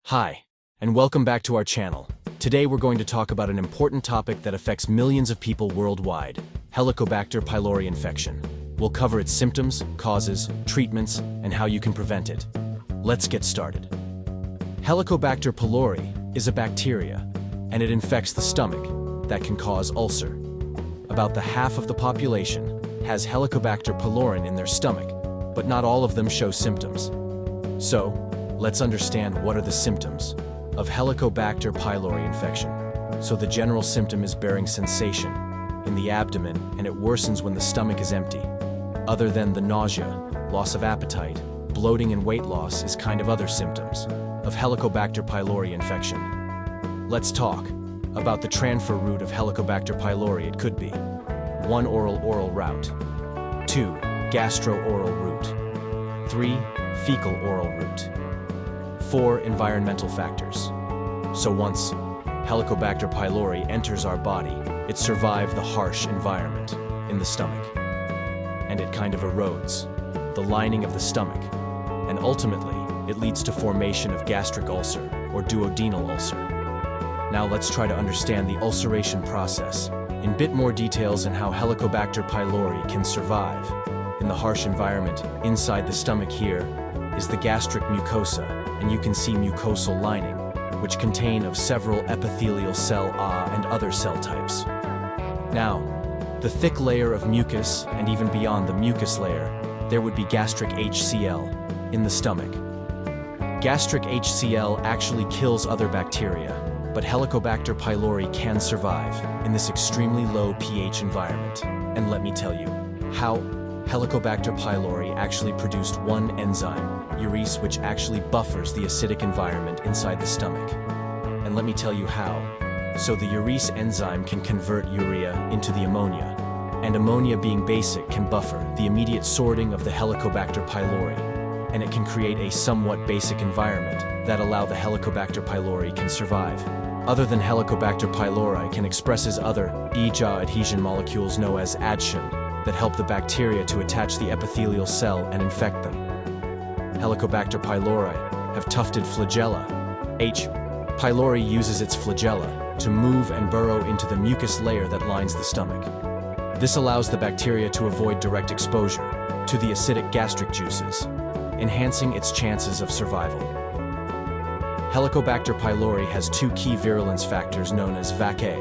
Hi, and welcome back to our channel. Today we're going to talk about an important topic that affects millions of people worldwide, Helicobacter pylori infection. We'll cover its symptoms, causes, treatments, and how you can prevent it. Let's get started. Helicobacter pylori is a bacteria, and it infects the stomach that can cause ulcer. About the half of the population has Helicobacter pylori in their stomach, but not all of them show symptoms. So, let's understand what are the symptoms of Helicobacter pylori infection. So the general symptom is bearing sensation in the abdomen, and it worsens when the stomach is empty. Other than the nausea, loss of appetite, bloating and weight loss is kind of other symptoms of Helicobacter pylori infection. Let's talk about the transfer route of Helicobacter pylori. It could be 1. Oral route, 2. Gastro-oral route, 3. Fecal-oral route, 4. Environmental factors. So once Helicobacter pylori enters our body, it survives the harsh environment in the stomach, and it kind of erodes the lining of the stomach, and ultimately it leads to formation of gastric ulcer or duodenal ulcer. Now let's try to understand the ulceration process in bit more details and how Helicobacter pylori can survive in the harsh environment. Inside the stomach here is the gastric mucosa, and you can see mucosal lining, which contain of several epithelial cell and other cell types. Now, the thick layer of mucus, and even beyond the mucus layer, there would be gastric HCl in the stomach. Gastric HCl actually kills other bacteria, but Helicobacter pylori can survive in this extremely low pH environment. And let me tell you how Helicobacter pylori actually produced one enzyme, urease, which actually buffers the acidic environment inside the stomach. And let me tell you how. So the urease enzyme can convert urea into the ammonia, and ammonia being basic can buffer the immediate sorting of the Helicobacter pylori, and it can create a somewhat basic environment that allow the Helicobacter pylori can survive. Other than Helicobacter pylori can expresses other adhesion molecules known as adhesion that help the bacteria to attach the epithelial cell and infect them. Helicobacter pylori have tufted flagella. H. pylori uses its flagella to move and burrow into the mucus layer that lines the stomach. This allows the bacteria to avoid direct exposure to the acidic gastric juices, enhancing its chances of survival. Helicobacter pylori has two key virulence factors known as VAC-A,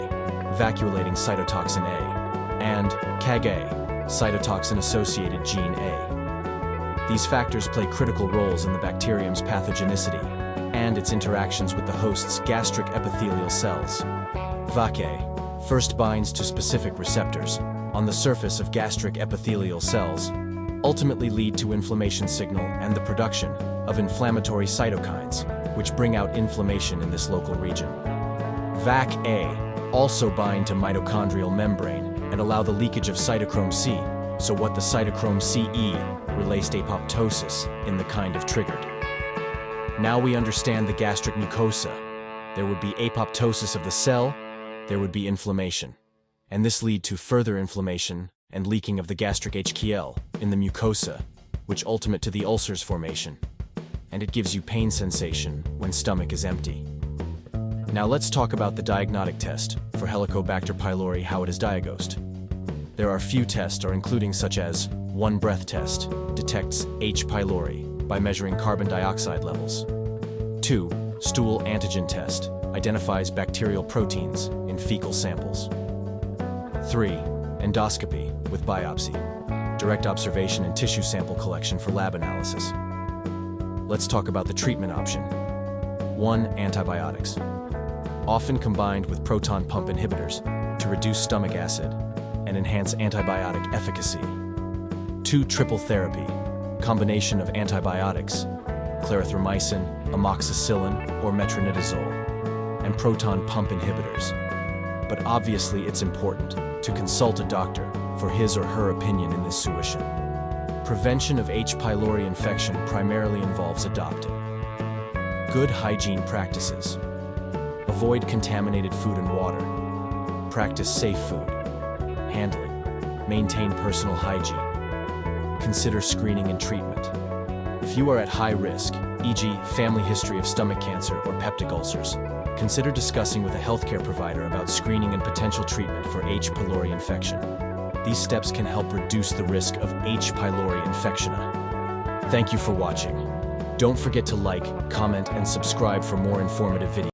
vacuolating cytotoxin A, and CAG-A, cytotoxin-associated gene A. These factors play critical roles in the bacterium's pathogenicity and its interactions with the host's gastric epithelial cells. VAC-A first binds to specific receptors on the surface of gastric epithelial cells, ultimately lead to inflammation signal and the production of inflammatory cytokines, which bring out inflammation in this local region. VAC-A also bind to mitochondrial membrane and allow the leakage of cytochrome C, so what the cytochrome CE relates to apoptosis in the kind of triggered. Now we understand the gastric mucosa. There would be apoptosis of the cell, there would be inflammation, and this lead to further inflammation and leaking of the gastric HCl in the mucosa, which ultimate to the ulcers formation, and it gives you pain sensation when stomach is empty. Now let's talk about the diagnostic test for Helicobacter pylori, how it is diagnosed. There are few tests including such as 1. Breath test detects H. pylori by measuring carbon dioxide levels. 2. Stool antigen test identifies bacterial proteins in fecal samples. 3. Endoscopy with biopsy, direct observation and tissue sample collection for lab analysis. Let's talk about the treatment option. 1. Antibiotics, often combined with proton pump inhibitors to reduce stomach acid and enhance antibiotic efficacy. 2. Triple therapy, combination of antibiotics, clarithromycin, amoxicillin, or metronidazole, and proton pump inhibitors. But obviously it's important to consult a doctor for his or her opinion in this situation. Prevention of H. pylori infection primarily involves adopting good hygiene practices, avoid contaminated food and water, practice safe food handling, maintain personal hygiene, consider screening and treatment. If you are at high risk, e.g., family history of stomach cancer or peptic ulcers. Consider discussing with a healthcare provider about screening and potential treatment for H.pylori infection. These steps can help reduce the risk of H.pylori infectiona. Thank you for watching. Don't forget to like, comment, and subscribe for more informative videos.